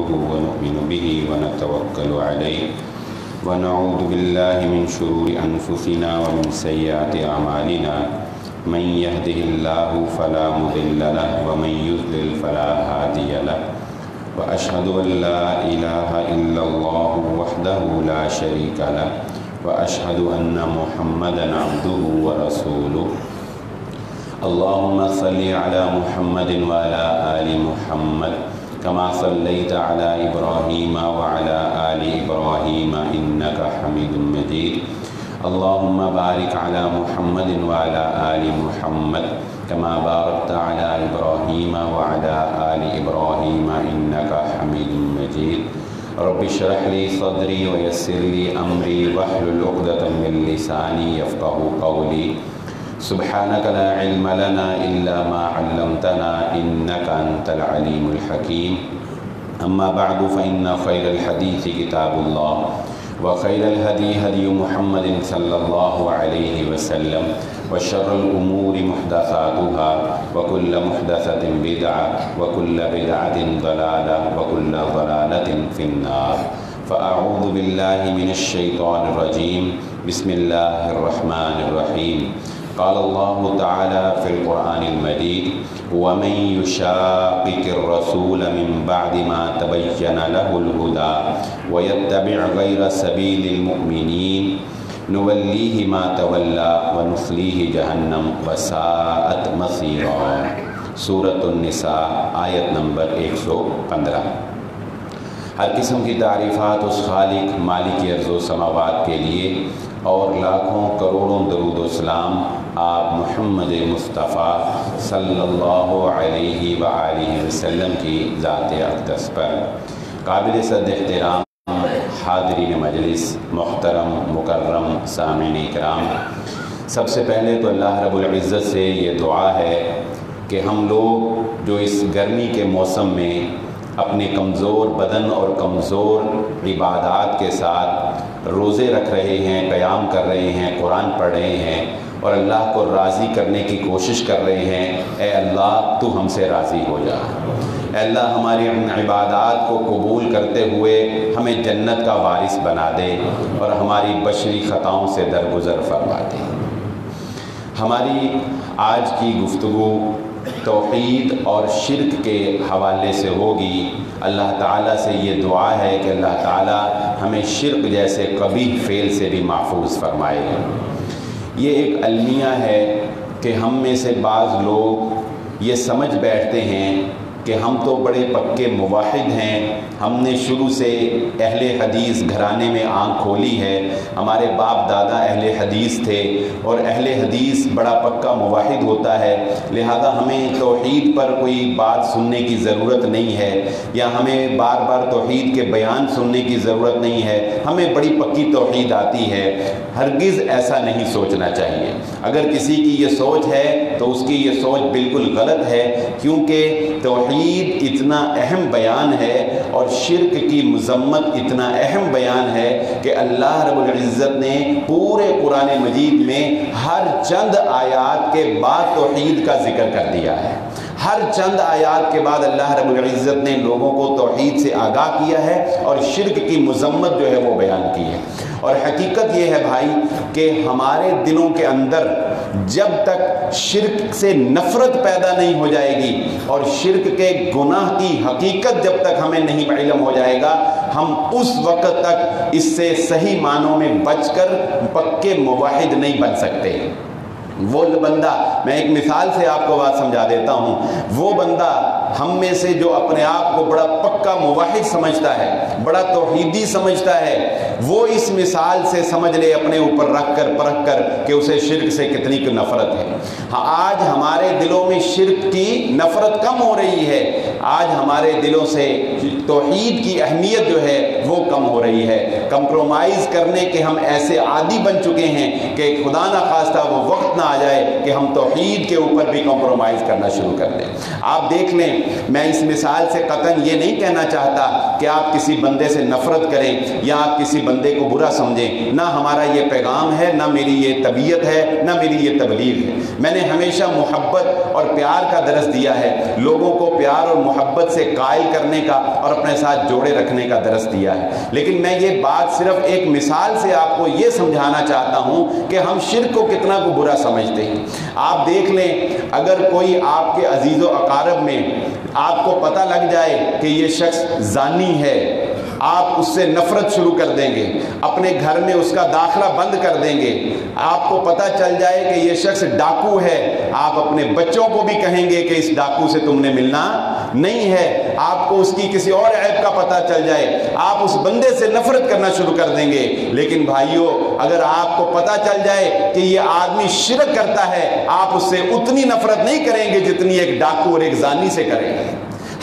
ونؤمن به ونتوكل عليه ونعوذ بالله من شرور أنفسنا ومن سيئات أعمالنا من يهده الله فلا مضل له ومن يضلل فلا هادي له وأشهد أن لا إله إلا الله وحده لا شريك له وأشهد أن محمدا عبده ورسوله اللهم صل على محمد وعلى آل محمد كما صليت على إبراهيم وعلى آل إبراهيم إنك حميد مجيد اللهم بارك على محمد وعلى آل محمد كما باركت على إبراهيم وعلى آل إبراهيم إنك حميد مجيد رب اشرح لي صدري ويسر لي أمري واحلل عقدة من لساني يفقهوا قولي سبحانك لا علم لنا إلا ما علمتنا إنك أنت العليم الحكيم أما بعد فإن خير الحديث كتاب الله وخير الهدي هدي محمد صلى الله عليه وسلم وشر الأمور محدثاتها وكل محدثة بدعة وكل بدعة ضلالة وكل ضلالة في النار فأعوذ بالله من الشيطان الرجيم بسم الله الرحمن الرحيم قال الله تعالى في القرآن المجيد ومن يشاقق الرسول من بعد ما تبين له الهدى ويتبع غير سبيل المؤمنين نوليه ما تولى ونصليه جهنم وساءت مصيرا سورة النساء آیت نمبر 115۔ ہر قسم کی تعریفات اس خالق مالک ارض و سماوات کے لیے اور لاکھوں کروڑوں درود و سلام آپ محمد مصطفیٰ صلی اللہ علیہ وآلہ وسلم کی ذات اقدس پر۔ قابل صد احترام حاضرین مجلس، محترم مکرم سامعین کرام، سب سے پہلے تو اللہ رب العزت سے یہ دعا ہے کہ ہم لوگ جو اس گرمی کے موسم میں اپنے کمزور بدن اور کمزور عبادات کے ساتھ روزے رکھ رہے ہیں، قیام کر رہے ہیں، قرآن پڑھ رہے ہیں اور اللہ کو راضی کرنے کی کوشش کر رہے ہیں، اے اللہ تو ہم سے راضی ہو جا۔ اے اللہ ہماری عبادات کو قبول کرتے ہوئے ہمیں جنت کا وارث بنا دے اور ہماری بشری خطاؤں سے درگزر فرما دے۔ ہماری آج کی گفتگو توحید اور شرک کے حوالے سے ہوگی۔ اللہ تعالیٰ سے یہ دعا ہے کہ اللہ تعالیٰ ہمیں شرک جیسے قبیح فعل سے بھی محفوظ فرمائے۔ یہ ایک المیہ ہے کہ ہم میں سے بعض لوگ یہ سمجھ بیٹھتے ہیں کہ ہم تو بڑے پکے موحد ہیں، ہم نے شروع سے اہل حدیث گھرانے میں آنکھ کھولی ہے، ہمارے باپ دادا اہل حدیث تھے اور اہل حدیث بڑا پکا موحد ہوتا ہے، لہذا ہمیں توحید پر کوئی بات سننے کی ضرورت نہیں ہے یا ہمیں بار بار توحید کے بیان سننے کی ضرورت نہیں ہے، ہمیں بڑی پکی توحید آتی ہے۔ ہرگز ایسا نہیں سوچنا چاہیے۔ اگر کسی کی یہ سوچ ہے تو اس کی یہ سوچ بالکل غلط ہے، کیونکہ توحید اتنا اہم بیان ہے اور شرک کی مذمت اتنا اہم بیان ہے کہ اللہ رب العزت نے پورے قرآن مجید میں ہر چند آیات کے بعد توحید کا ذکر کر دیا ہے۔ ہر چند آیات کے بعد اللہ رب العزت نے لوگوں کو توحید سے آگاہ کیا ہے اور شرک کی مذمت جو ہے وہ بیان کی ہے۔ اور حقیقت یہ ہے بھائی کہ ہمارے دلوں کے اندر جب تک شرک سے نفرت پیدا نہیں ہو جائے گی اور شرک کے گناہ کی حقیقت جب تک ہمیں نہیں علم ہو جائے گا، ہم اس وقت تک اس سے صحیح معنوں میں بچ کر پکے موحد نہیں بن سکتے۔ وہ بندہ، میں ایک مثال سے آپ کو بات سمجھا دیتا ہوں، وہ بندہ ہم میں سے جو اپنے آپ کو بڑا پکا موحد سمجھتا ہے، بڑا توحیدی سمجھتا ہے، وہ اس مثال سے سمجھ لے اپنے اوپر رکھ کر پرکھ کر کہ اسے شرک سے کتنی کی نفرت ہے۔ ہاں، آج ہمارے دلوں میں شرک کی نفرت کم ہو رہی ہے، آج ہمارے دلوں سے توحید کی اہمیت جو ہے وہ کم ہو رہی ہے۔ کمپرومائز کرنے کے ہم ایسے عادی بن چکے ہیں کہ خدا نہ خواستہ وہ وقت نہ آ جائے کہ ہم توحید کے اوپر بھی کمپرومائز کرنا شروع کر دیں۔ آپ دیکھ لیں میں اس مثال سے قطعاً یہ نہیں کہنا چاہتا کہ آپ کسی بندے سے نفرت کریں یا آپ کسی بندے کو برا سمجھیں، نہ ہمارا یہ پیغام ہے، نہ میری یہ طبیعت ہے، نہ میری یہ تبلیغ ہے۔ میں نے ہمیشہ محبت اور پیار کا درس دیا ہے، لوگوں کو پیار اور محبت سے قائل کرنے کا اور اپنے ساتھ جوڑے رکھنے کا درس دیا ہے۔ لیکن میں یہ بات صرف ایک مثال سے آپ کو یہ سمجھانا چاہتا ہوں کہ ہم شرک کو کتنا کو برا سمجھتے ہیں۔ آپ دیکھ لیں، اگر کوئی آپ کے عزیز و اقارب میں آپ کو پتہ لگ جائے کہ یہ شخص زانی ہے، آپ اس سے نفرت شروع کر دیں گے، اپنے گھر میں اس کا داخلہ بند کر دیں گے۔ آپ کو پتہ چل جائے کہ یہ شخص ڈاکو ہے، آپ اپنے بچوں کو بھی کہیں گے کہ اس ڈاکو سے تم نے ملنا نہیں ہے۔ آپ کو اس کی کسی اور عیب کا پتہ چل جائے، آپ اس بندے سے نفرت کرنا شروع کر دیں گے۔ لیکن بھائیو، اگر آپ کو پتہ چل جائے کہ یہ آدمی شرک کرتا ہے، آپ اس سے اتنی نفرت نہیں کریں گے جتنی ایک ڈاکو اور ایک زانی سے کریں گے۔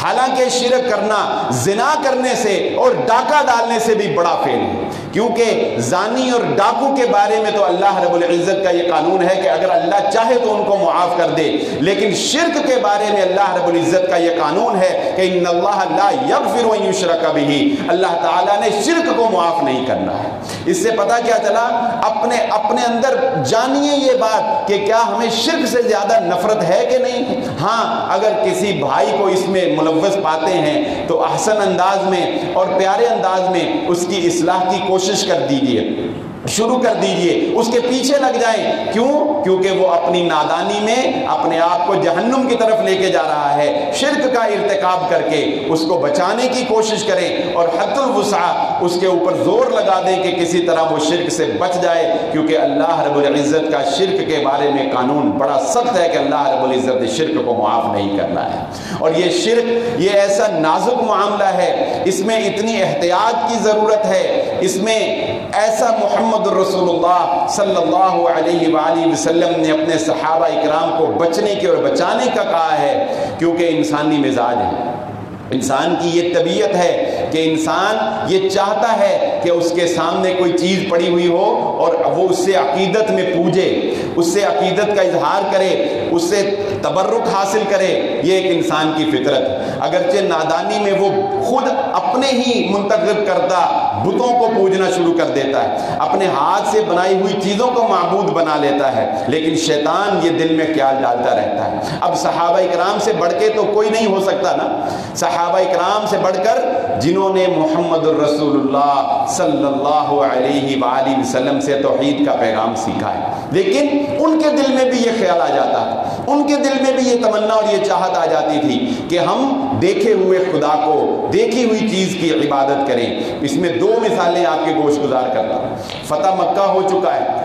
حالانکہ شرک کرنا زنا کرنے سے اور ڈاکہ ڈالنے سے بھی بڑا فعل ہے، کیونکہ زانی اور ڈاکو کے بارے میں تو اللہ رب العزت کا یہ قانون ہے کہ اگر اللہ چاہے تو ان کو معاف کر دے، لیکن شرک کے بارے میں اللہ رب العزت کا یہ قانون ہے کہ ان اللہ لا یغفر ان یشرک بہ، اللہ تعالیٰ نے شرک کو معاف نہیں کرنا ہے۔ اس سے پتہ کیا چلا؟ اپنے اندر جانیے یہ بات کہ کیا ہمیں شرک سے زیادہ نفرت ہے کہ نہیں؟ ہاں، اگر کسی بھائی کو اس میں ملوث پاتے ہیں تو احسن انداز میں اور پیارے انداز میں اس کی اصلاح کی کوشش کر دیجیے، شروع کر دیجئے، اس کے پیچھے لگ جائیں۔ کیوں؟ کیونکہ وہ اپنی نادانی میں اپنے آپ کو جہنم کی طرف لے کے جا رہا ہے۔ شرک کا ارتکاب کر کے اس کو بچانے کی کوشش کریں اور حد الوسع اس کے اوپر زور لگا دیں کہ کسی طرح وہ شرک سے بچ جائے، کیونکہ اللہ رب العزت کا شرک کے بارے میں قانون بڑا سخت ہے کہ اللہ رب العزت نے شرک کو معاف نہیں کرنا ہے۔ اور یہ شرک یہ ایسا نازک معاملہ ہے، اس میں اتنی احتیاط کی ضرورت ہے، اس میں ایسا محمد رسول اللہ صلی اللہ علیہ وآلہ وسلم نے اپنے صحابہ اکرام کو بچنے کے اور بچانے کا کہا ہے، کیونکہ انسانی مزاج ہے، انسان کی یہ طبیعت ہے کہ انسان یہ چاہتا ہے کہ اس کے سامنے کوئی چیز پڑی ہوئی ہو اور وہ اس سے عقیدت میں پوجے، اس سے عقیدت کا اظہار کرے، اس سے تبرک حاصل کرے۔ یہ ایک انسان کی فطرت ہے، اگرچہ نادانی میں وہ خود اپنے ہی منتخب کردہ بتوں کو پوجنا شروع کر دیتا ہے، اپنے ہاتھ سے بنائی ہوئی چیزوں کو معبود بنا لیتا ہے، لیکن شیطان یہ دل میں خیال ڈالتا رہتا ہے۔ اب صحابہ اکرام سے بڑھ کے تو کوئی نہیں ہو سکتا نا، صحابہ اکرام سے بڑھ کر جنہوں نے محمد الرسول اللہ صلی اللہ علیہ وآلہ وسلم سے توحید کا پیغام سیکھا ہے، لیکن ان کے دل میں بھی یہ خیال آ جاتا ہے، ان کے دل میں بھی یہ تمنا اور یہ چاہت آ جاتی تھی کہ ہم دیکھے ہوئے خدا کو، دیکھی ہوئی چیز کی عبادت کریں۔ اس میں دو مثالیں آپ کے گوش گزار کرتا ہوں۔ فتح مکہ ہو چکا ہے،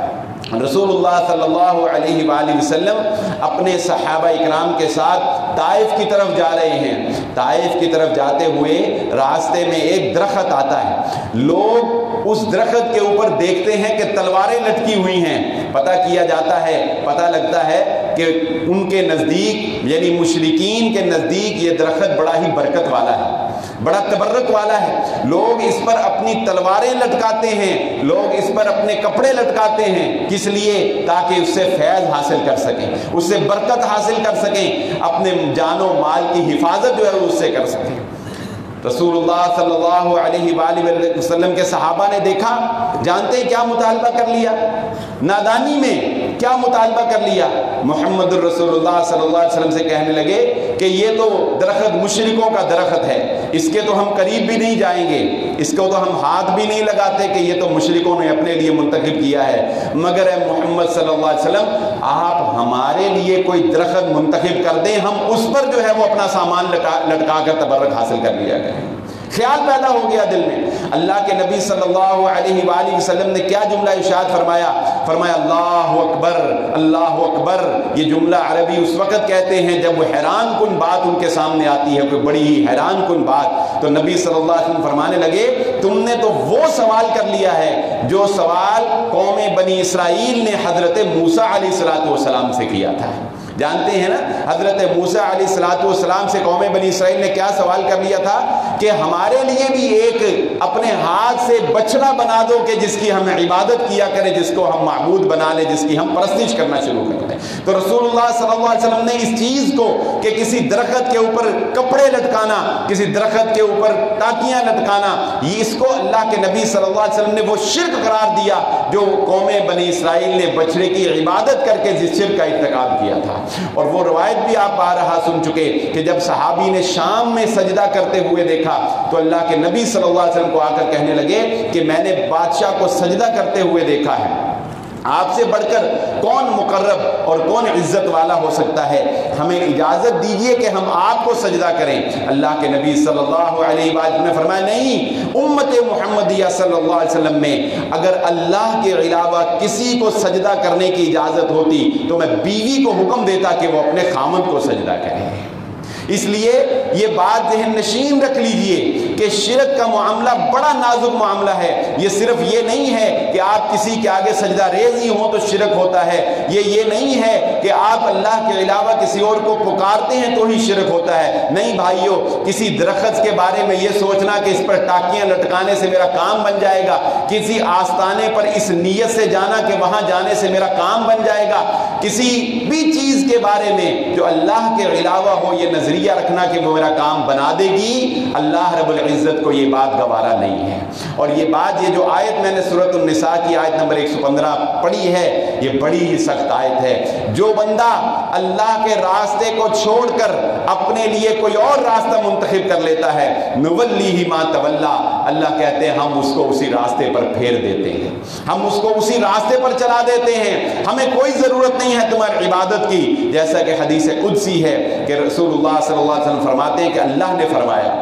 رسول اللہ صلی اللہ علیہ وآلہ وسلم اپنے صحابہ اکرام کے ساتھ طائف کی طرف جا رہے ہیں۔ طائف کی طرف جاتے ہوئے راستے میں ایک درخت آتا ہے، لوگ اس درخت کے اوپر دیکھتے ہیں کہ تلواریں لٹکی ہوئی ہیں، پتہ کیا جاتا ہے، پتہ لگتا ہے کہ ان کے نزدیک یعنی مشرکین کے نزدیک یہ درخت بڑا ہی برکت والا ہے، بڑا تبرک والا ہے، لوگ اس پر اپنی تلواریں لٹکاتے ہیں، لوگ اس پر اپنے کپڑے لٹکاتے ہیں، کس لیے؟ تاکہ اس سے فیض حاصل کر سکیں، اس سے برکت حاصل کر سکیں، اپنے جان و مال کی حفاظت جو ہے اس سے کر سکیں۔ رسول اللہ صلی اللہ علیہ وآلہ وسلم کے صحابہ نے دیکھا، جانتے ہیں کیا مطالبہ کر لیا؟ نادانی میں کیا مطالبہ کر لیا؟ محمد الرسول اللہ صلی اللہ علیہ وسلم سے کہنے لگے کہ یہ تو درخت مشرکوں کا درخت ہے، اس کے تو ہم قریب بھی نہیں جائیں گے، اس کو تو ہم ہاتھ بھی نہیں لگاتے کہ یہ تو مشرکوں نے اپنے لیے منتخب کیا ہے، مگر اے محمد صلی اللہ علیہ وسلم آپ ہمارے لیے کوئی درخت منتخب کر دیں، ہم اس پر جو ہے وہ اپنا سامان لٹکا کر تبرک حاصل کر لیا کریں۔ خیال پیدا ہو گیا دل میں۔ اللہ کے نبی صلی اللہ علیہ وآلہ وسلم نے کیا جملہ ارشاد فرمایا؟ فرمایا اللہ اکبر، اللہ اکبر۔ یہ جملہ عربی اس وقت کہتے ہیں جب وہ حیران کن بات ان کے سامنے آتی ہے، کوئی بڑی ہی حیران کن بات، تو نبی صلی اللہ علیہ وسلم فرمانے لگے تم نے تو وہ سوال کر لیا ہے جو سوال قوم بنی اسرائیل نے حضرت موسیٰ علیہ السلام سے کیا تھا۔ جانتے ہیں نا حضرت موسیٰ علیہ السلام سے قوم بنی اسرائیل نے کیا سوال کر لیا تھا کہ ہمارے لیے بھی ایک اپنے ہاتھ سے بچڑا بنا دو کہ جس کی ہم عبادت کیا کریں، جس کو ہم معبود بنا لیں، جس کی ہم پرستش کرنا شروع کر دیں۔ تو رسول اللہ صلی اللہ علیہ وسلم نے اس چیز کو کہ کسی درخت کے اوپر کپڑے لٹکانا، کسی درخت کے اوپر ٹاکیاں لٹکانا، یہ اس کو اللہ کے نبی صلی اللہ علیہ وسلم نے وہ شرک قرار دیا جو قوم بنی اسرائیل نے بچڑے کی عبادت کر کے جس شرک کا ارتکاب کیا تھا۔ اور وہ روایت بھی آپ بارہا سن چکے کہ جب صحابی نے شام میں سجدہ کرتے ہوئے دیکھا تو اللہ کے نبی صلی اللہ علیہ وسلم کو آ کر کہنے لگے کہ میں نے بادشاہ کو سجدہ کرتے ہوئے دیکھا ہے، آپ سے بڑھ کر کون مقرب اور کون عزت والا ہو سکتا ہے، ہمیں اجازت دیجئے کہ ہم آپ کو سجدہ کریں۔ اللہ کے نبی صلی اللہ علیہ وسلم نے فرمایا نہیں، امت محمدیہ صلی اللہ علیہ وسلم میں اگر اللہ کے علاوہ کسی کو سجدہ کرنے کی اجازت ہوتی تو میں بیوی کو حکم دیتا کہ وہ اپنے خامند کو سجدہ کرے۔ اس لیے یہ بات ذہن نشین رکھ لیجئے کہ شرک کا معاملہ بڑا نازک معاملہ ہے۔ یہ صرف یہ نہیں ہے کہ آپ کسی کے آگے سجدہ ریزی ہوں تو شرک ہوتا ہے، یہ نہیں ہے کہ آپ اللہ کے علاوہ کسی اور کو پکارتے ہیں تو ہی شرک ہوتا ہے۔ نہیں بھائیو، کسی درخت کے بارے میں یہ سوچنا کہ اس پر ٹاکیاں لٹکانے سے میرا کام بن جائے گا، کسی آستانے پر اس نیت سے جانا کہ وہاں جانے سے میرا کام بن جائے گا، کسی بھی چیز کے بارے میں جو اللہ کے علاوہ ہو یہ نظریہ رکھنا کہ وہ میرا کام بنا دے گی، اللہ رب العزت کو یہ بات گوارا نہیں ہے۔ اور یہ بات، یہ جو آیت میں نے سورۃ النساء کی آیت نمبر 115 پڑھی ہے، یہ بڑی ہی سخت آیت ہے۔ جو بندہ اللہ کے راستے کو چھوڑ کر اپنے لیے کوئی اور راستہ منتخب کر لیتا ہے، نولیہ ما تولا، اللہ کہتے ہیں ہم اس کو اسی راستے پر پھیر دیتے ہیں، ہم اس کو اسی راستے پر چلا دیتے ہیں، ہمیں کوئی ضرورت نہیں ہے تمہاری عبادت کی۔ جیسا کہ حدیث قدسی ہے کہ رسول اللہ صلی اللہ علیہ وسلم فرماتے ہیں کہ اللہ نے فرمایا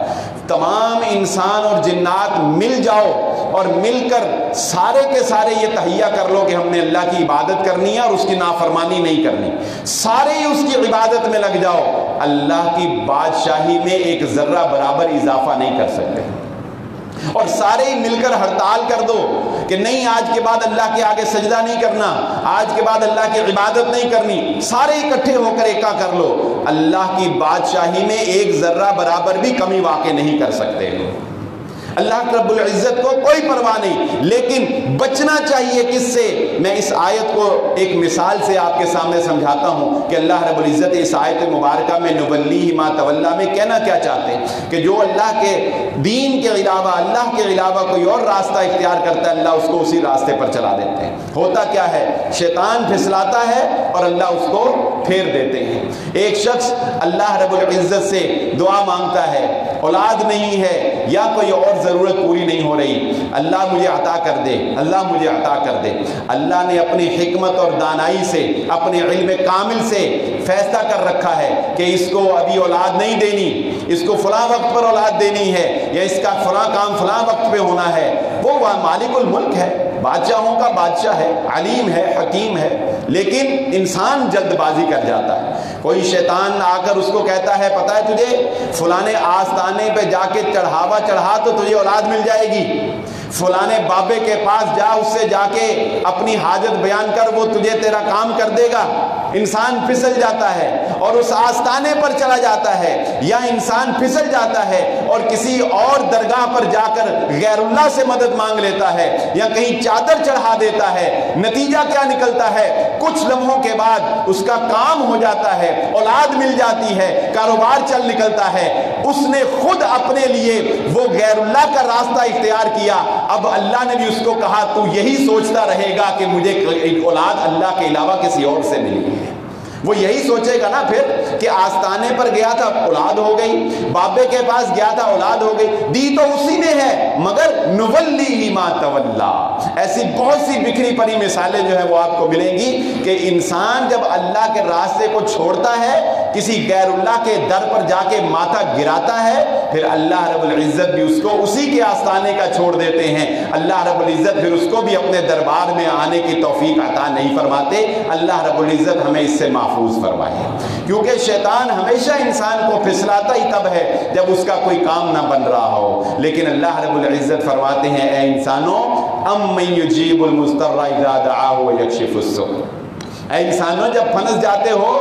تمام انسان اور جنات مل جاؤ اور مل کر سارے کے سارے یہ تہیہ کر لو کہ ہم نے اللہ کی عبادت کرنی ہے اور اس کی نافرمانی نہیں کرنی، سارے ہی اس کی عبادت میں لگ جاؤ، اللہ کی بادشاہی میں ایک ذرہ برابر اضافہ نہیں کر سکتے۔ اور سارے ہی مل کر ہڑتال کر دو کہ نہیں، آج کے بعد اللہ کے آگے سجدہ نہیں کرنا، آج کے بعد اللہ کی عبادت نہیں کرنی، سارے اکٹھے ہو کر ایکا کر لو، اللہ کی بادشاہی میں ایک ذرہ برابر بھی کمی واقع نہیں کر سکتے۔ اللہ رب العزت کو کوئی پرواہ نہیں، لیکن بچنا چاہیے کس سے؟ میں اس آیت کو ایک مثال سے آپ کے سامنے سمجھاتا ہوں کہ اللہ رب العزت اس آیت مبارکہ میں نولیہ ما تولا میں کہنا کیا چاہتے ہیں کہ جو اللہ کے دین کے علاوہ، اللہ کے علاوہ کوئی اور راستہ اختیار کرتا ہے، اللہ اس کو اسی راستے پر چلا دیتے ہیں۔ ہوتا کیا ہے؟ شیطان پھسلاتا ہے اور اللہ اس کو پھیر دیتے ہیں۔ ایک شخص اللہ رب العزت سے دعا مانگتا ہے، اولاد نہیں ہے یا کوئی اور ضرورت پوری نہیں ہو رہی، اللہ مجھے عطا کر دے، اللہ مجھے عطا کر دے۔ اللہ نے اپنی حکمت اور دانائی سے، اپنے علم کامل سے فیصلہ کر رکھا ہے کہ اس کو ابھی اولاد نہیں دینی، اس کو فلاں وقت پر اولاد دینی ہے، یا اس کا فلاں کام فلاں وقت پہ ہونا ہے۔ وہ مالک الملک ہے، بادشاہوں کا بادشاہ ہے، علیم ہے، حکیم ہے، لیکن انسان جلد بازی کر جاتا ہے۔ کوئی شیطان آ کر اس کو کہتا ہے پتہ ہے تجھے فلانے آستانے پہ جا کے چڑھاوا چڑھا تو تجھے اولاد مل جائے گی، فلانے بابے کے پاس جا، اس سے جا کے اپنی حاجت بیان کر، وہ تجھے تیرا کام کر دے گا۔ انسان پھسل جاتا ہے اور اس آستانے پر چلا جاتا ہے، یا انسان پھسل جاتا ہے اور کسی اور درگاہ پر جا کر غیر اللہ سے مدد مانگ لیتا ہے، یا کہیں چادر چڑھا دیتا ہے۔ نتیجہ کیا نکلتا ہے؟ کچھ لمحوں کے بعد اس کا کام ہو جاتا ہے، اولاد مل جاتی ہے، کاروبار چل نکلتا ہے۔ اس نے خود اپنے لیے وہ غیر اللہ کا راستہ اختیار کیا، اب اللہ نے بھی اس کو کہا تو یہی سوچتا رہے گا کہ مجھے اولاد اللہ کے علاوہ کسی اور سے ملی ہے۔ وہ یہی سوچے گا نا پھر کہ آستانے پر گیا تھا اولاد ہو گئی، بابے کے پاس گیا تھا اولاد ہو گئی، دی تو اسی نے ہے، مگر نولیہ ما تولا۔ ایسی بہت سی بکھری پڑی مثالیں جو ہے وہ آپ کو ملیں گی کہ انسان جب اللہ کے راستے کو چھوڑتا ہے، کسی غیر اللہ کے در پر جا کے ماتھا گراتا ہے، پھر اللہ رب العزت بھی اس کو اسی کے آستانے کا چھوڑ دیتے ہیں۔ اللہ رب العزت پھر اس کو بھی اپنے دربار میں آنے کی توفیق عطا نہیں فرماتے۔ اللہ رب العزت ہمیں اس سے محفوظ فرمائے، کیونکہ شیطان ہمیشہ انسان کو پھسلاتا ہی تب ہے جب اس کا کوئی کام نہ بن رہا ہو، لیکن اللہ رب العزت فرماتے ہیں اے انسانوں، امن یجیب المضطر اذا دعاہ ویکشف السوء۔ اے انسانوں، جب پھنس جاتے ہو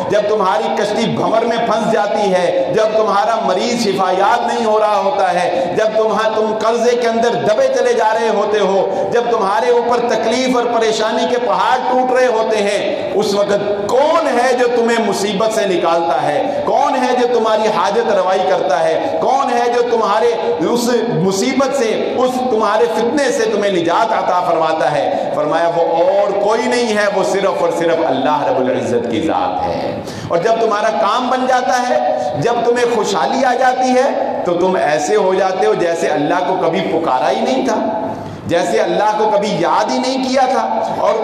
جب تمہاری کشتی بھنور میں پھنس جاتی ہے، جب تمہارا مریض شفا یاب نہیں ہو رہا ہوتا ہے، جب تم قرضے کے اندر دبے چلے جا رہے ہوتے ہو، جب تمہارے اوپر تکلیف اور پریشانی کے پہاڑ ٹوٹ رہے ہوتے ہیں، اس وقت کون ہے جو تمہیں مصیبت سے نکالتا ہے؟ کون ہے جو تمہاری حاجت روائی کرتا ہے؟ کون ہے جو تمہارے اس مصیبت سے، اس تمہارے فتنے سے تمہیں نجات عطا فرماتا ہے؟ فرمایا وہ اور کوئی نہیں ہے، وہ صرف اور صرف اللہ رب العزت کی ذات ہے۔ اور جب تمہارا کام بن جاتا ہے، جب تمہیں خوشحالی آ جاتی ہے، تو تم ایسے ہو جاتے ہو جیسے اللہ کو کبھی پکارا ہی نہیں تھا، جیسے اللہ کو کبھی یاد ہی نہیں کیا تھا، اور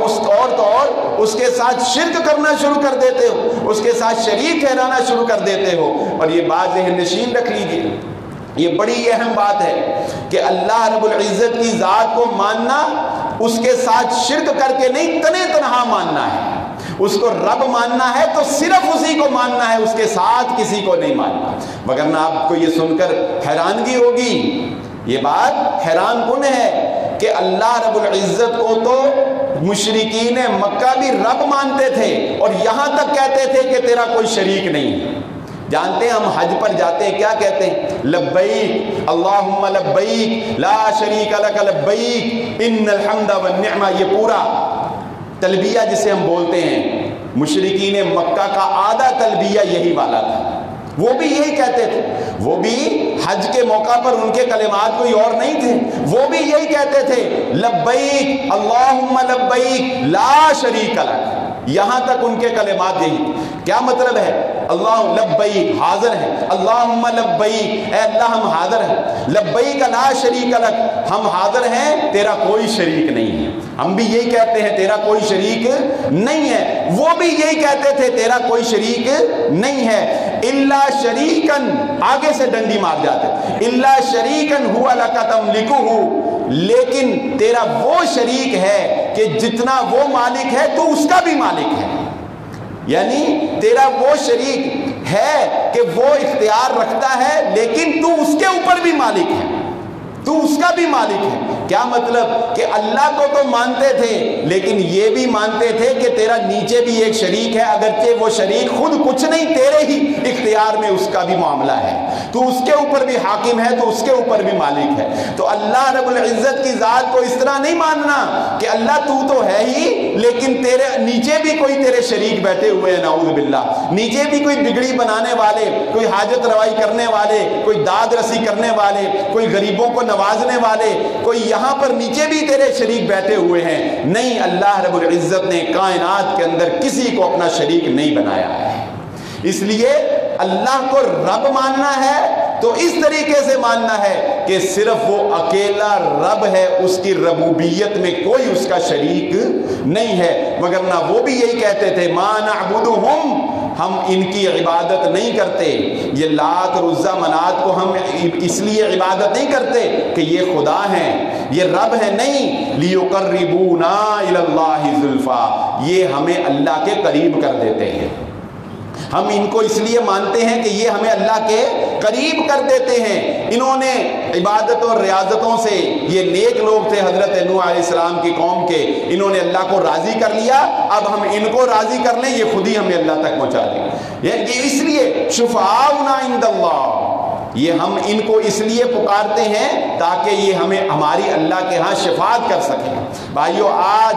اس کے ساتھ شرک کرنا شروع کر دیتے ہو، اس کے ساتھ شریک ٹھہرانا شروع کر دیتے ہو۔ اور یہ بات ذہن نشین رکھ لیجیے، یہ بڑی اہم بات ہے کہ اللہ رب العزت کی ذات کو ماننا اس کے ساتھ شرک کر کے نہیں، تنے تنہا ماننا ہے۔ اس کو رب ماننا ہے تو صرف اسی کو ماننا ہے، اس کے ساتھ کسی کو نہیں ماننا۔ وگرنہ آپ کو یہ سن کر حیرانگی ہوگی، یہ بات حیران کن ہے کہ اللہ رب العزت کو تو مشرکین مکہ بھی رب مانتے تھے، اور یہاں تک کہتے تھے کہ تیرا کوئی شریک نہیں ہے۔ جانتے ہیں ہم حج پر جاتے ہیں کیا کہتے ہیں؟ لبیک اللہم لبیک لا شریک لک لبیک ان الحمد والنعمہ۔ یہ پورا تلبیہ جسے ہم بولتے ہیں، مشرکین مکہ کا آدھا تلبیہ یہی والا تھا، وہ بھی یہی کہتے تھے۔ وہ بھی حج کے موقع پر ان کے کلمات کوئی اور نہیں تھے، وہ بھی یہی کہتے تھے لبیک اللہم لبیک لا شریک لک، یہاں تک ان کے کلمات یہی۔ کیا مطلب ہے؟ اللہ لبیک حاضر ہے، اللہم لبیک اے اللہ ہم حاضر ہیں، لبیک لا شریک لک ہم حاضر ہیں تیرا کوئی شریک نہیں ہے۔ ہم بھی یہی کہتے ہیں تیرا کوئی شریک نہیں ہے، وہ بھی یہی کہتے تھے تیرا کوئی شریک نہیں ہے۔ الا شریکن، آگے سے ڈنڈی مار جاتے، الا شریکن ہوا لک تملکہ، لیکن تیرا وہ شریک ہے کہ جتنا وہ مالک ہے تو اس کا بھی مالک ہے، یعنی تیرا وہ شریک ہے کہ وہ اختیار رکھتا ہے لیکن تو اس کے اوپر بھی مالک ہے، تو اس کا بھی مالک ہے۔ کیا مطلب؟ کہ اللہ کو تو مانتے تھے لیکن یہ بھی مانتے تھے کہ تیرا نیچے بھی ایک شریک ہے، اگرچہ وہ شریک خود کچھ نہیں، تیرے ہی اختیار میں اس کا بھی معاملہ ہے، تو اس کے اوپر بھی حاکم ہے، تو اس کے اوپر بھی مالک ہے۔ تو اللہ رب العزت کی ذات کو اس طرح نہیں ماننا کہ اللہ تو ہے ہی لیکن تیرے نیچے بھی کوئی تیرے شریک بیٹھے ہوئے ہیں، نعوذ باللہ، نیچے بھی کوئی بگڑی بنانے والے، کوئی حاجت روائی کرنے والے، کوئی داد رسی کرنے والے، کوئی غریبوں کو نوازنے والے، کوئی یہاں پر نیچے بھی تیرے شریک بیٹھے ہوئے ہیں۔ نہیں، اللہ رب العزت نے کائنات کے اندر کسی کو اپنا شریک نہیں بنایا ہے۔ اس لیے اللہ کو رب ماننا ہے تو اس طریقے سے ماننا ہے کہ صرف وہ اکیلا رب ہے، اس کی ربوبیت میں کوئی اس کا شریک نہیں ہے۔ وگرنہ وہ بھی یہی کہتے تھے ما نعبدہم، ہم ان کی عبادت نہیں کرتے، یہ لات اور عزا منات کو ہم اس لیے عبادت نہیں کرتے کہ یہ خدا ہیں، یہ رب ہے، نہیں، لیقربونا الی اللہ زلفا، یہ ہمیں اللہ کے قریب کر دیتے ہیں۔ ہم ان کو اس لیے مانتے ہیں کہ یہ ہمیں اللہ کے قریب کر دیتے ہیں۔ انہوں نے عبادتوں اور ریاضتوں سے، یہ نیک لوگ تھے حضرت نوح علیہ السلام کی قوم کے، انہوں نے اللہ کو راضی کر لیا، اب ہم ان کو راضی کر لیں، یہ خود ہی ہمیں اللہ تک پہنچا دیں گے۔ یہ اس لیے شفعاؤنا عند اللہ، یہ ہم ان کو اس لیے پکارتے ہیں تاکہ یہ ہمیں ہماری اللہ کے ہاں شفاعت کر سکیں۔ بھائیو، آج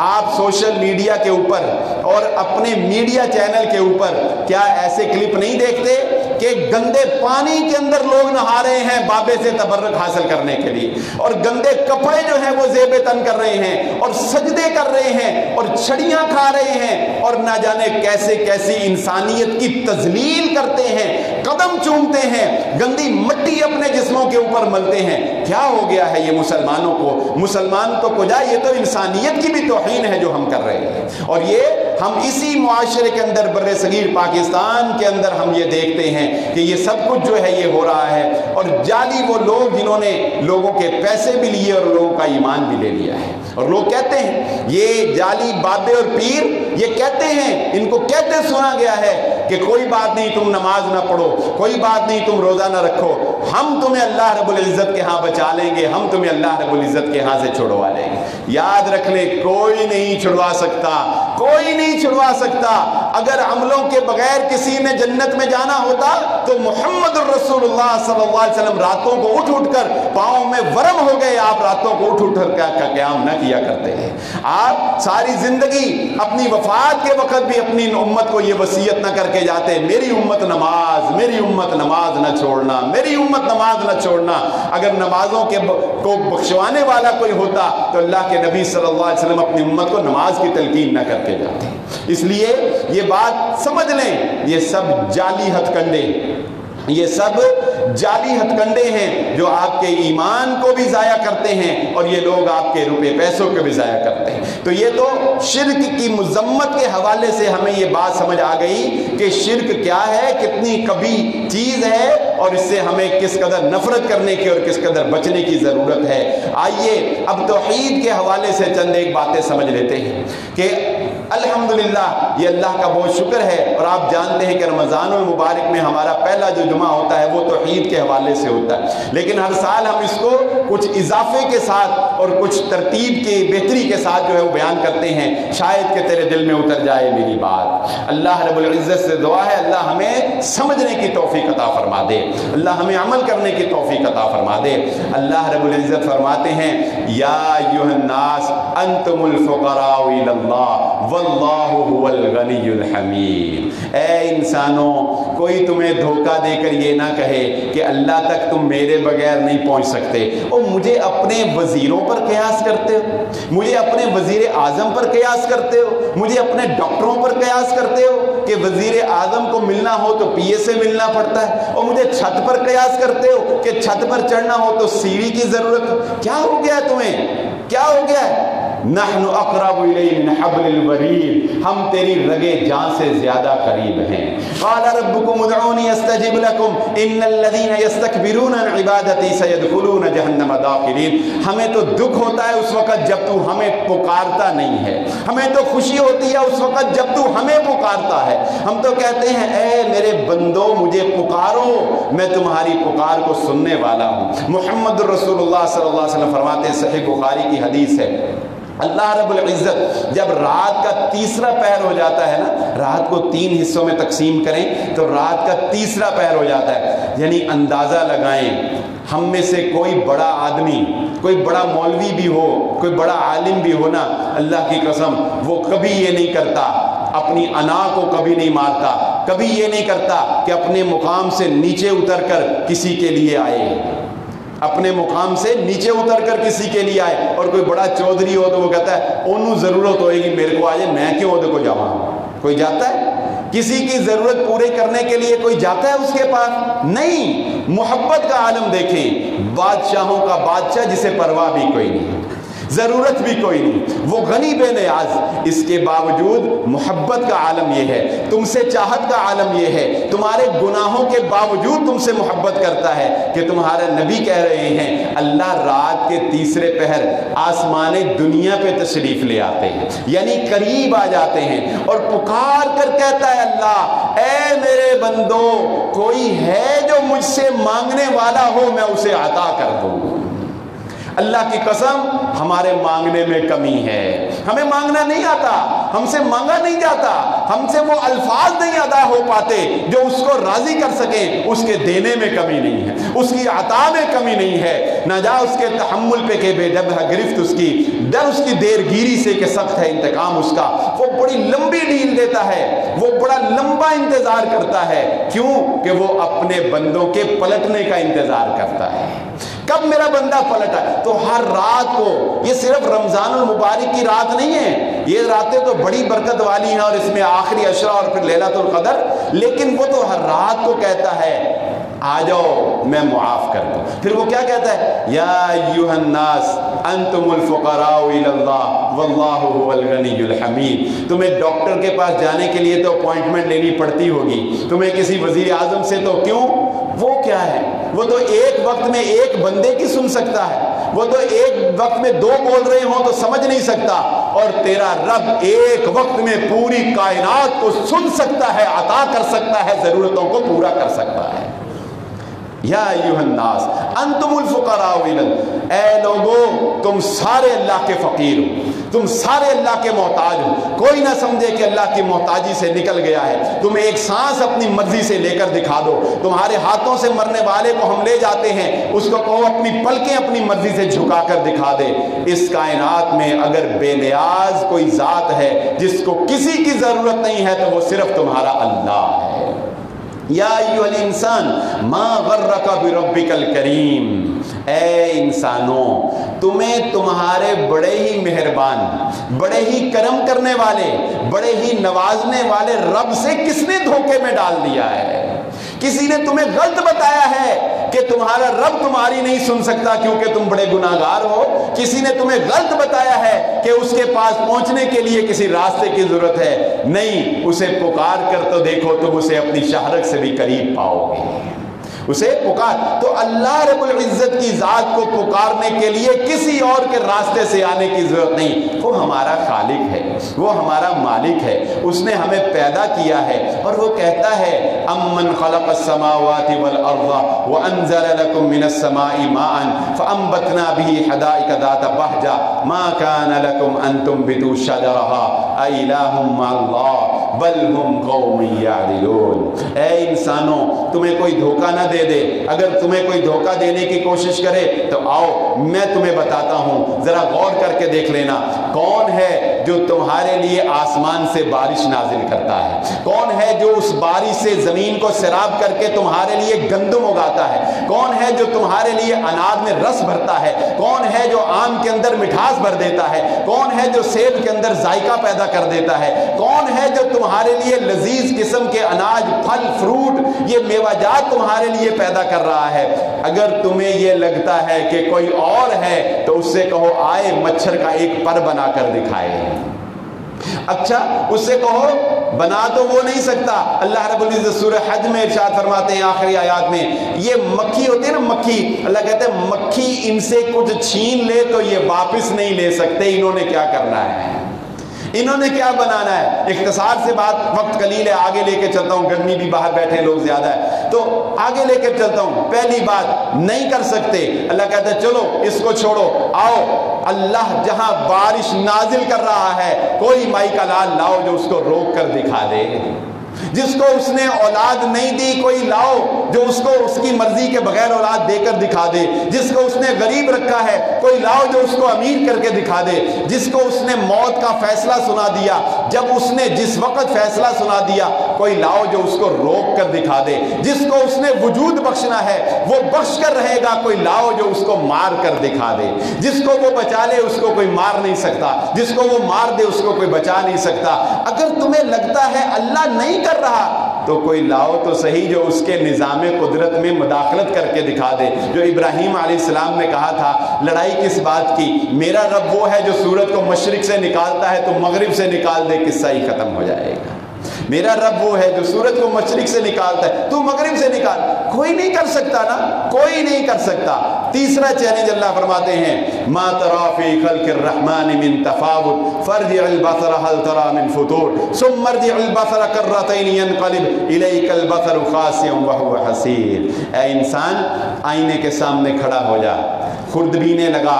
آپ سوشل میڈیا کے اوپر اور اپنے میڈیا چینل کے اوپر کیا ایسے کلپ نہیں دیکھتے کہ گندے پانی کے اندر لوگ نہا رہے ہیں بابے سے تبرک حاصل کرنے کے لیے، اور گندے کپڑے جو ہیں وہ زیب تن کر رہے ہیں، اور سجدے کر رہے ہیں، اور چھڑیاں کھا رہے ہیں، اور نہ جانے کیسے کیسی انسانیت کی تذلیل کرتے ہیں، قدم چومتے ہیں، گندی مٹی اپنے جسموں کے اوپر ملتے ہیں۔ کیا ہو گیا ہے یہ مسلمانوں کو؟ مسلمان تو کجا، یہ تو انسانیت کی بھی توہین ہے جو ہم کر رہے ہیں۔ اور یہ ہم اسی معاشرے کے اندر، بر صغیر پاکستان کے اندر ہم یہ دیکھتے ہیں کہ یہ سب کچھ جو ہے یہ ہو رہا ہے، اور جعلی وہ لوگ جنہوں نے لوگوں کے پیسے بھی لیے اور لوگوں کا ایمان بھی لے لیا ہے، اور لوگ کہتے ہیں یہ جعلی بابے اور پیر یہ کہتے ہیں، ان کو کہتے سنا گیا ہے کہ کوئی بات نہیں تم نماز نہ پڑھو، کوئی بات نہیں تم روزہ نہ رکھو، ہم تمہیں اللہ رب العزت کے ہاں بچا لیں گے، ہم تمہیں اللہ رب العزت کے ہاں سے چھڑوا لیں گے۔ یاد رکھ لیں، کوئی نہیں چھڑوا سکتا، کوئی نہیں نہیں چھڑوا سکتا۔ اگر عملوں کے بغیر کسی نے جنت میں جانا ہوتا تو محمد الرسول اللہ صلی اللہ علیہ وسلم راتوں کو اٹھ اٹھ کر، پاؤں میں ورم ہو گئے، آپ راتوں کو اٹھ اٹھ کر قیام نہ کیا کرتے ہیں۔ آپ ساری زندگی اپنی وفات کے وقت بھی اپنی امت کو یہ وصیت نہ کر کے جاتے، میری امت نماز، میری امت نماز نہ چھوڑنا، میری امت نماز نہ چھوڑنا۔ اگر نمازوں کو بخشوانے والا کوئی ہوتا تو اللہ کے نبی صلی اللہ علیہ وسلم اپنی امت کو نماز کی تلقین نہ کر کے جاتے۔ اس لیے یہ بات سمجھ لیں، یہ سب جعلی ہتھ کنڈے، یہ سب جعلی ہتھ کنڈے ہیں جو آپ کے ایمان کو بھی ضائع کرتے ہیں، اور یہ لوگ آپ کے روپے پیسوں کو بھی ضائع کرتے ہیں۔ تو یہ تو شرک کی مذمت کے حوالے سے ہمیں یہ بات سمجھ آ گئی کہ شرک کیا ہے، کتنی کبھی چیز ہے، اور اس سے ہمیں کس قدر نفرت کرنے کی اور کس قدر بچنے کی ضرورت ہے۔ آئیے اب توحید کے حوالے سے چند ایک باتیں سمجھ لیتے ہیں کہ الحمدللہ یہ اللہ کا بہت شکر ہے، اور آپ جانتے ہیں کہ رمضان المبارک میں ہمارا پہلا جو جمعہ ہوتا ہے وہ توحید کے حوالے سے ہوتا ہے، لیکن ہر سال ہم اس کو کچھ اضافے کے ساتھ اور کچھ ترتیب کی بہتری کے ساتھ جو ہے وہ بیان کرتے ہیں، شاید کہ تیرے دل میں اتر جائے میری بات۔ اللہ رب العزت سے دعا ہے اللہ ہمیں سمجھنے کی توفیق عطا فرما دے، اللہ ہمیں عمل کرنے کی توفیق عطا فرما دے۔ اللہ رب العزت فرماتے ہیں یا ایھا الناس انتم الفقراء الی اللہ واللہ هو الغنی الحمید۔ اے انسانوں، کوئی تمہیں دھوکہ دے کر یہ نہ کہے کہ اللہ تک تم میرے بغیر نہیں پہنچ سکتے، اور مجھے اپنے وزیروں پر قیاس کرتے ہو، مجھے اپنے وزیر اعظم پر قیاس کرتے ہو، مجھے اپنے ڈاکٹروں پر قیاس کرتے ہو کہ وزیر اعظم کو ملنا ہو تو پی اے سے ملنا پڑتا ہے، اور مجھے چھت پر قیاس کرتے ہو کہ چھت پر چڑھنا ہو تو سیڑھی کی ضرورت۔ کیا ہو گیا تمہیں؟ کیا ہو گیا ہے؟ نحن اقرب الیہ من حبل الورید، ہم تیری رگے جان سے زیادہ قریب ہیں۔ قال ربکم ادعونی استجب لکم ان الذین یستکبرون عن عبادتی سیدخلون جہنم داخرین۔ ہمیں تو دکھ ہوتا ہے اس وقت جب تو ہمیں پکارتا نہیں ہے، ہمیں تو خوشی ہوتی ہے اس وقت جب تو ہمیں پکارتا ہے۔ ہم تو کہتے ہیں اے میرے بندو مجھے پکارو، میں تمہاری پکار کو سننے والا ہوں۔ محمد الرسول اللہ صلی اللہ علیہ وسلم فرماتے ہیں، صحیح بخاری کی حدیث ہے، اللہ رب العزت جب رات کا تیسرا پہر ہو جاتا ہے نا، رات کو 3 حصوں میں تقسیم کریں تو رات کا تیسرا پہر ہو جاتا ہے، یعنی اندازہ لگائیں ہم میں سے کوئی بڑا آدمی، کوئی بڑا مولوی بھی ہو، کوئی بڑا عالم بھی ہو نا، اللہ کی قسم وہ کبھی یہ نہیں کرتا، اپنی انا کو کبھی نہیں مارتا، کبھی یہ نہیں کرتا کہ اپنے مقام سے نیچے اتر کر کسی کے لیے آئے، اپنے مقام سے نیچے اتر کر کسی کے لیے آئے۔ اور کوئی بڑا چودھری ہو تو وہ کہتا ہے انہوں ضرورت ہوئے گی میرے کو آجے، میں کیوں عہدے کو جاواں؟ کوئی جاتا ہے کسی کی ضرورت پورے کرنے کے لیے؟ کوئی جاتا ہے اس کے پاس؟ نہیں۔ محبت کا عالم دیکھیں، بادشاہوں کا بادشاہ جسے پرواہ بھی کوئی نہیں، ضرورت بھی کوئی نہیں، وہ غنی بے نیاز، اس کے باوجود محبت کا عالم یہ ہے، تم سے چاہت کا عالم یہ ہے، تمہارے گناہوں کے باوجود تم سے محبت کرتا ہے کہ تمہارا نبی کہہ رہے ہیں اللہ رات کے تیسرے پہر آسمان دنیا پہ تشریف لے آتے ہیں، یعنی قریب آ جاتے ہیں اور پکار کر کہتا ہے اللہ اے میرے بندو کوئی ہے جو مجھ سے مانگنے والا ہو میں اسے عطا کر دوں۔ اللہ کی قسم ہمارے مانگنے میں کمی ہے، ہمیں مانگنا نہیں آتا، ہم سے مانگا نہیں جاتا، ہم سے وہ الفاظ نہیں ادا ہو پاتے جو اس کو راضی کر سکیں۔ اس کے دینے میں کمی نہیں ہے، اس کی عطا میں کمی نہیں ہے، نہ جا اس کے تحمل پہ کہ بے جبہ گرفت اس کی، ڈر اس کی دیر گیری سے کہ سخت ہے انتقام اس کا۔ وہ بڑی لمبی ڈیل دیتا ہے، وہ بڑا لمبا انتظار کرتا ہے، کیوں کہ وہ اپنے بندوں کے پلٹنے کا انتظار کرتا ہے۔ کب میرا بندہ پلٹا؟ تو ہر رات کو، یہ صرف رمضان المبارک کی رات نہیں ہے، یہ راتیں تو بڑی برکت والی ہیں اور اس میں آخری عشرہ اور پھر لیلۃ القدر، لیکن وہ تو ہر رات کو کہتا ہے آ جاؤ میں معاف کر دوں۔ پھر وہ کیا کہتا ہے یا ایھا الناس انتم الفقراء الی اللہ واللہ هو الغنی الحمید۔ تمہیں ڈاکٹر کے پاس جانے کے لیے تو اپوائنٹمنٹ لینی پڑتی ہوگی، تمہیں کسی وزیر اعظم سے تو کیوں؟ وہ کیا ہے؟ وہ تو ایک وقت میں ایک بندے کی سن سکتا ہے، وہ تو ایک وقت میں 2 بول رہے ہوں تو سمجھ نہیں سکتا، اور تیرا رب ایک وقت میں پوری کائنات کو سن سکتا ہے، عطا کر سکتا ہے، ضرورتوں کو پورا کر سکتا ہے۔ یا ایھا الناس انتم الفقراء اے لوگو تم سارے اللہ کے فقیر ہو، تم سارے اللہ کے محتاج ہو، کوئی نہ سمجھے کہ اللہ کی محتاجی سے نکل گیا ہے۔ تم ایک سانس اپنی مرضی سے لے کر دکھا دو، تمہارے ہاتھوں سے مرنے والے کو ہم لے جاتے ہیں، اس کو کہو اپنی پلکیں اپنی مرضی سے جھکا کر دکھا دے۔ اس کائنات میں اگر بے نیاز کوئی ذات ہے جس کو کسی کی ضرورت نہیں ہے تو وہ صرف تمہارا اللہ ہے۔ یا ایھا الانسان ما غرک بربک الکریم، اے انسانوں تمہیں تمہارے بڑے ہی مہربان، بڑے ہی کرم کرنے والے، بڑے ہی نوازنے والے رب سے کس نے دھوکے میں ڈال دیا ہے؟ کسی نے تمہیں غلط بتایا ہے کہ تمہارا رب تمہاری نہیں سن سکتا کیونکہ تم بڑے گناہگار ہو؟ کسی نے تمہیں غلط بتایا ہے کہ اس کے پاس پہنچنے کے لیے کسی راستے کی ضرورت ہے؟ نہیں، اسے پکار کر تو دیکھو، تم اسے اپنی شہرت سے بھی قریب پاؤ گے۔ اسے پکار، تو اللہ رب العزت کی ذات کو پکارنے کے لیے کسی اور کے راستے سے آنے کی ضرورت نہیں۔ وہ ہمارا خالق ہے، وہ ہمارا مالک ہے، اس نے ہمیں پیدا کیا ہے، اور وہ کہتا ہے امن خلق السماوات والارض وانزل لكم من السماء ماء فانبتنا به حدائق ذات بهجة ما كان لكم ان تنبتوا شجرها أإله مع الله بل هم قوم يعدلون۔ اے انسانوں تمہیں کوئی دھوکہ نہ دے دے، اگر تمہیں کوئی دھوکہ دینے کی کوشش کرے تو آؤ میں تمہیں بتاتا ہوں، ذرا غور کر کے دیکھ لینا کون ہے جو تمہارے لیے آسمان سے بارش نازل کرتا ہے، کون ہے جو اس بارش سے زمین کو سیراب کر کے تمہارے لیے گندم اگاتا ہے، کون ہے جو تمہارے لیے انار میں رس بھرتا ہے، کون ہے جو آم کے اندر مٹھاس بھر دیتا ہے، کون ہے جو سیب کے اندر ذائقہ پیدا کر دیتا ہے، کون ہے جو تمہارے لیے لذیذ قسم کے اناج، پھل، فروٹ، یہ میوہ جات تمہارے لیے پیدا کر رہا ہے۔ اگر تمہیں یہ لگتا ہے کہ کوئی اور ہے تو اس سے کہو آئے مچھر کا ایک پر بنا کر دکھائے۔ اچھا اس سے کہو بنا تو وہ نہیں سکتا۔ اللہ رب العزت سورہ حج میں ارشاد فرماتے ہیں آخری آیات میں، یہ مکھی ہوتی ہے نا مکھی، اللہ کہتے ہیں مکھی ان سے کچھ چھین لے تو یہ واپس نہیں لے سکتے، انہوں نے کیا کرنا ہے، انہوں نے کیا بنانا ہے۔ اختصار سے بات، وقت قلیل ہے، آگے لے کے چلتا ہوں، گرمی بھی باہر بیٹھے لوگ زیادہ ہے تو آگے لے کے چلتا ہوں۔ پہلی بات نہیں کر سکتے، اللہ کہتا ہے چلو اس کو چھوڑو، آؤ اللہ جہاں بارش نازل کر رہا ہے کوئی مائی کا لال لاؤ جو اس کو روک کر دکھا دے۔ جس کو اس نے اولاد نہیں دی کوئی لاؤ جو اس کو اس کی مرضی کے بغیر اولاد دے کر دکھا دے۔ جس کو اس نے غریب رکھا ہے کوئی لاؤ جو اس کو امیر کر کے دکھا دے۔ جس کو اس نے موت کا فیصلہ سنا دیا جب اس نے جس وقت فیصلہ سنا دیا کوئی لاؤ جو اس کو روک کر دکھا دے۔ جس کو اس نے وجود بخشنا ہے وہ بخش کر رہے گا، کوئی لاؤ جو اس کو مار کر دکھا دے۔ جس کو وہ بچا لے اس کو کوئی مار نہیں سکتا، جس کو وہ مار دے اس کو کوئی بچا نہیں سکتا۔ اگر تمہیں لگتا ہے اللہ نہیں کر رہا تو کوئی لاؤ تو صحیح جو اس کے نظام قدرت میں مداخلت کر کے دکھا دے۔ جو ابراہیم علیہ السلام نے کہا تھا لڑائی کس بات کی، میرا رب وہ ہے جو سورج کو مشرق سے نکالتا ہے تو مغرب سے نکال دے، قصہ ہی ختم ہو جائے گا۔ میرا رب وہ ہے جو سورج کو مشرق سے نکالتا ہے تو مغرب سے نکال، کوئی نہیں کر سکتا نا، کوئی نہیں کر سکتا۔ تیسرا چیلنج اللہ فرماتے ہیں ما ترى في خلق الرحمن من تفاوت فارجع البصر هل ترى من فطور ثم ارجع البصر كرتين ينقلب اليك البصر خاسئا وهو حسير۔ اے انسان آئینے کے سامنے کھڑا ہو جا، خوردبینے لگا،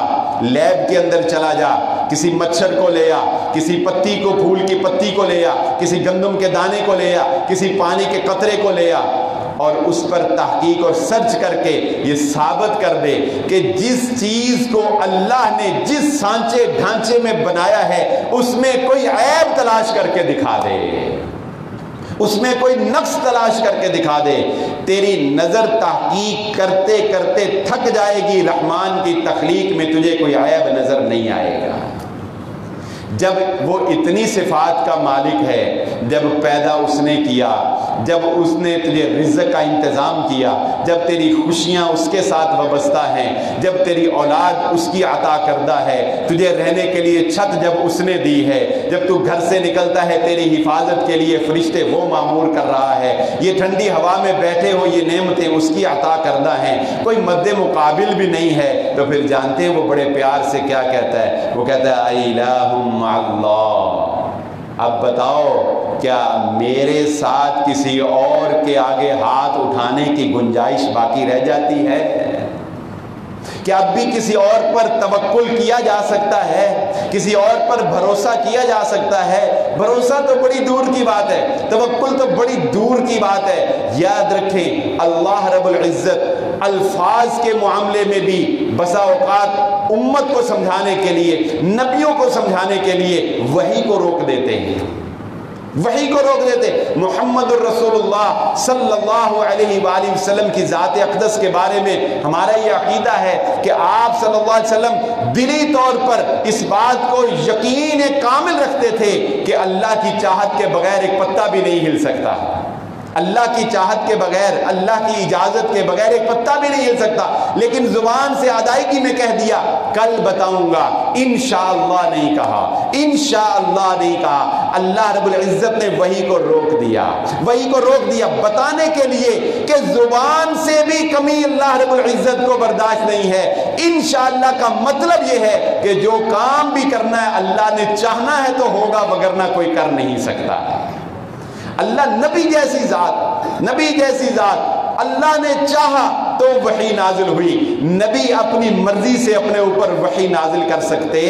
لیب کے اندر چلا جا، کسی مچھر کو لے آ، کسی پتی کو، پھول کی پتی کو لے آ، کسی گندم کے دانے کو لے آ، کسی پانی کے قطرے کو لے آ، اور اس پر تحقیق اور سرچ کر کے یہ ثابت کر دے کہ جس چیز کو اللہ نے جس سانچے ڈھانچے میں بنایا ہے اس میں کوئی عیب تلاش کر کے دکھا دے، اس میں کوئی نقص تلاش کر کے دکھا دے۔ تیری نظر تحقیق کرتے کرتے تھک جائے گی، رحمان کی تخلیق میں تجھے کوئی عیب نظر نہیں آئے گا۔ جب وہ اتنی صفات کا مالک ہے، جب پیدا اس نے کیا، جب اس نے تجھے رزق کا انتظام کیا، جب تیری خوشیاں اس کے ساتھ وابستہ ہیں، جب تیری اولاد اس کی عطا کردہ ہے، تجھے رہنے کے لیے چھت جب اس نے دی ہے، جب تو گھر سے نکلتا ہے تیری حفاظت کے لیے فرشتے وہ مامور کر رہا ہے، یہ ٹھنڈی ہوا میں بیٹھے ہو یہ نعمتیں اس کی عطا کردہ ہیں، کوئی مد مقابل بھی نہیں ہے، تو پھر جانتے ہیں وہ بڑے پیار سے کیا کہتا ہے، وہ کہتا ہے الہ مع اللہ۔ اب بتاؤ کیا میرے ساتھ کسی اور کے آگے ہاتھ اٹھانے کی گنجائش باقی رہ جاتی ہے؟ کیا اب بھی کسی اور پر توکل کیا جا سکتا ہے؟ کسی اور پر بھروسہ کیا جا سکتا ہے؟ بھروسہ تو بڑی دور کی بات ہے، توکل تو بڑی دور کی بات ہے۔ یاد رکھیں اللہ رب العزت الفاظ کے معاملے میں بھی بسا اوقات امت کو سمجھانے کے لیے، نبیوں کو سمجھانے کے لیے وحی کو روک دیتے ہیں، وحی کو روک دیتے۔ محمد الرسول اللہ صلی اللہ علیہ وآلہ وسلم کی ذات اقدس کے بارے میں ہمارا یہ عقیدہ ہے کہ آپ صلی اللہ علیہ وسلم دلی طور پر اس بات کو یقین کامل رکھتے تھے کہ اللہ کی چاہت کے بغیر ایک پتا بھی نہیں ہل سکتا، اللہ کی چاہت کے بغیر، اللہ کی اجازت کے بغیر ایک پتا بھی نہیں ہل سکتا، لیکن زبان سے ادائیگی میں کہہ دیا کل بتاؤں گا، انشاءاللہ نہیں کہا، انشاءاللہ نہیں کہا۔ اللہ رب العزت نے وحی کو روک دیا، وحی کو روک دیا بتانے کے لیے کہ زبان سے بھی کمی اللہ رب العزت کو برداشت نہیں ہے۔ انشاءاللہ کا مطلب یہ ہے کہ جو کام بھی کرنا ہے اللہ نے چاہنا ہے تو ہوگا، وگرنہ کوئی کر نہیں سکتا۔ اللہ نبی جیسی ذات، نبی جیسی ذات، اللہ نے چاہا تو وحی نازل ہوئی۔ نبی اپنی مرضی سے اپنے اوپر وحی نازل کر سکتے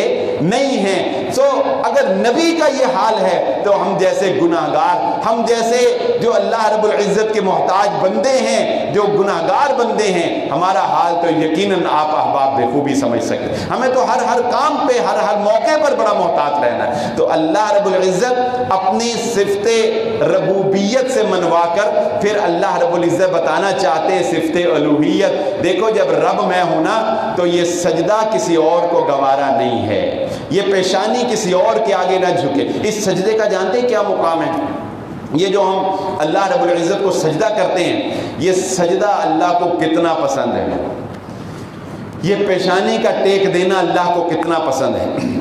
نہیں ہیں۔ سو اگر نبی کا یہ حال ہے تو ہم جیسے گناہگار، ہم جیسے جو اللہ رب العزت کے محتاج بندے ہیں، جو گناہگار بندے ہیں، ہمارا حال تو یقیناً آپ احباب بخوبی سمجھ سکتے ہیں۔ ہمیں تو ہر کام پہ، ہر موقع پر بڑا محتاط رہنا ہے۔ تو اللہ رب العزت اپنی صفت ربوبیت سے منوا کر پھر اللہ رب العزت بتانا چاہتے صفت الوہیت۔ دیکھو جب رب میں ہوں نا تو یہ سجدہ کسی اور کو گوارا نہیں ہے، یہ پیشانی کسی اور کے آگے نہ جھکے۔ اس سجدے کا جانتے ہیں کیا مقام ہے؟ یہ جو ہم اللہ رب العزت کو سجدہ کرتے ہیں، یہ سجدہ اللہ کو کتنا پسند ہے، یہ پیشانی کا ٹیک دینا اللہ کو کتنا پسند ہے۔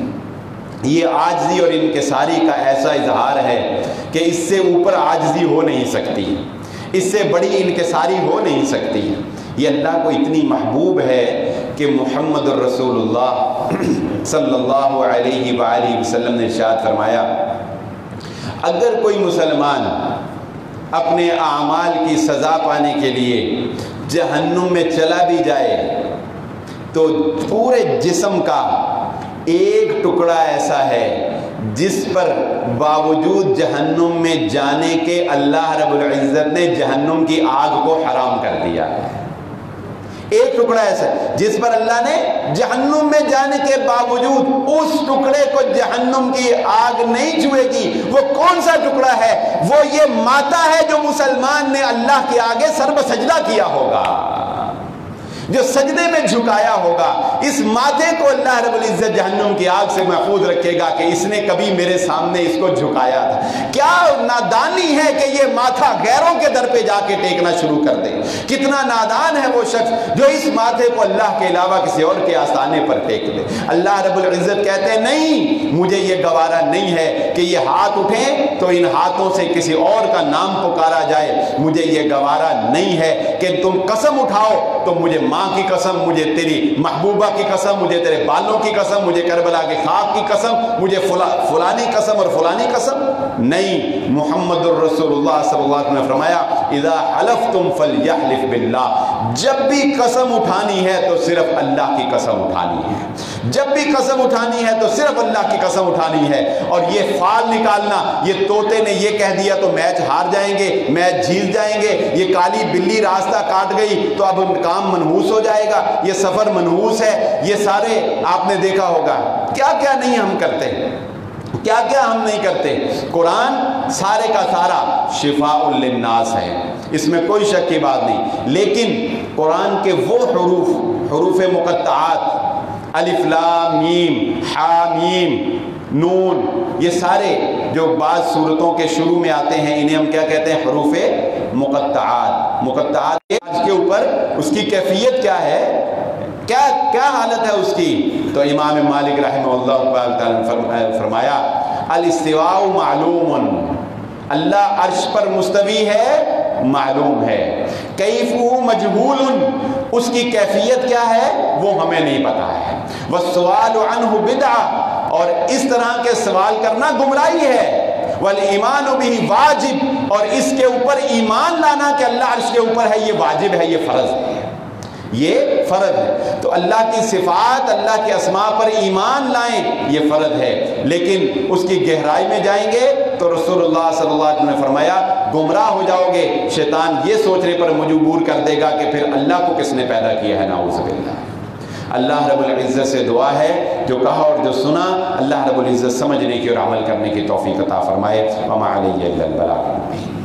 یہ عاجزی اور انکساری کا ایسا اظہار ہے کہ اس سے اوپر عاجزی ہو نہیں سکتی، اس سے بڑی انکساری ہو نہیں سکتی۔ یہ اللہ کو اتنی محبوب ہے کہ محمد الرسول اللہ صلی اللہ علیہ وآلہ وسلم نے ارشاد فرمایا اگر کوئی مسلمان اپنے اعمال کی سزا پانے کے لیے جہنم میں چلا بھی جائے تو پورے جسم کا ایک ٹکڑا ایسا ہے جس پر باوجود جہنم میں جانے کے اللہ رب العزت نے جہنم کی آگ کو حرام کر دیا ہے۔ ایک ٹکڑا ایسا جس پر اللہ نے جہنم میں جانے کے باوجود اس ٹکڑے کو جہنم کی آگ نہیں چھوئے گی۔ وہ کون سا ٹکڑا ہے؟ وہ یہ ماتھا ہے جو مسلمان نے اللہ کے آگے سر بسجدہ کیا ہوگا، جو سجدے میں جھکایا ہوگا۔ اس ماتھے کو اللہ رب العزت جہنم کی آگ سے محفوظ رکھے گا کہ اس نے کبھی میرے سامنے اس کو جھکایا تھا۔ کیا نادانی ہے کہ یہ ماتھا غیروں کے در پہ جا کے ٹیکنا شروع کر دے۔ کتنا نادان ہے وہ شخص جو اس ماتھے کو اللہ کے علاوہ کسی اور کے آستانے پر ٹیک دے۔ اللہ رب العزت کہتے ہیں نہیں، مجھے یہ گوارا نہیں ہے کہ یہ ہاتھ اٹھیں تو ان ہاتھوں سے کسی اور کا نام پکارا جائے۔ مجھے یہ گوارا نہیں ہے کہ تم قسم اٹھاؤ تو مجھے ماں کی قسم، مجھے تیری محبوبہ کی قسم، مجھے تیرے بالوں کی قسم، مجھے کربلا کے خاک کی قسم، مجھے فلانی قسم اور فلانی قسم نہیں۔ محمد الرسول اللہ صلی اللہ علیہ وسلم نے فرمایا اذا حلفتم فلیحلف باللہ، جب بھی قسم اٹھانی ہے تو صرف اللہ کی قسم اٹھانی ہے، جب بھی قسم اٹھانی ہے تو صرف اللہ کی قسم اٹھانی ہے۔ اور یہ فال نکالنا، یہ طوطے نے یہ کہہ دیا تو میچ ہار جائیں گے، میچ جیت جائیں گے، یہ کالی بلی راستہ کاٹ گئی تو اب کام منحوس ہو جائے گا، یہ سفر منحوس ہے، یہ سارے آپ نے دیکھا ہوگا۔ کیا کیا نہیں ہم کرتے، کیا کیا ہم نہیں کرتے۔ قرآن سارے کا سارا شفاء للناس ہے، اس میں کوئی شک کی بات نہیں، لیکن قرآن کے وہ حروف مقطعات الف لام میم ہا میم نون، یہ سارے جو بعض صورتوں کے شروع میں آتے ہیں انہیں ہم کیا کہتے ہیں؟ حروف مقطعات۔ مقطعات کے اوپر اس کی کیفیت کیا ہے، کیا حالت ہے اس کی؟ تو امام مالک رحمہ اللہ تعالی فرمایا الاستواء معلوم، اللہ عرش پر مستوی ہے، معلوم ہے، کیفہ مجہول، اس کی کیفیت کیا ہے وہ ہمیں نہیں پتا ہے، والسؤال عنہ بدعہ، اور اس طرح کے سوال کرنا گمراہی ہے، والایمان بہ واجب، اور اس کے اوپر ایمان لانا کہ اللہ عرش کے اوپر ہے یہ واجب ہے، یہ فرض ہے، یہ فرض ہے۔ تو اللہ کی صفات، اللہ کے اسماء پر ایمان لائیں، یہ فرض ہے، لیکن اس کی گہرائی میں جائیں گے تو رسول اللہ صلی اللہ علیہ وسلم نے فرمایا گمراہ ہو جاؤ گے، شیطان یہ سوچنے پر مجبور کر دے گا کہ پھر اللہ کو کس نے پیدا کیا ہے، نعوذ باللہ۔ اللہ رب العزت سے دعا ہے جو کہا اور جو سنا اللہ رب العزت سمجھنے کی اور عمل کرنے کی توفیق عطا فرمائے۔ وما علی الا البلاغ المبین۔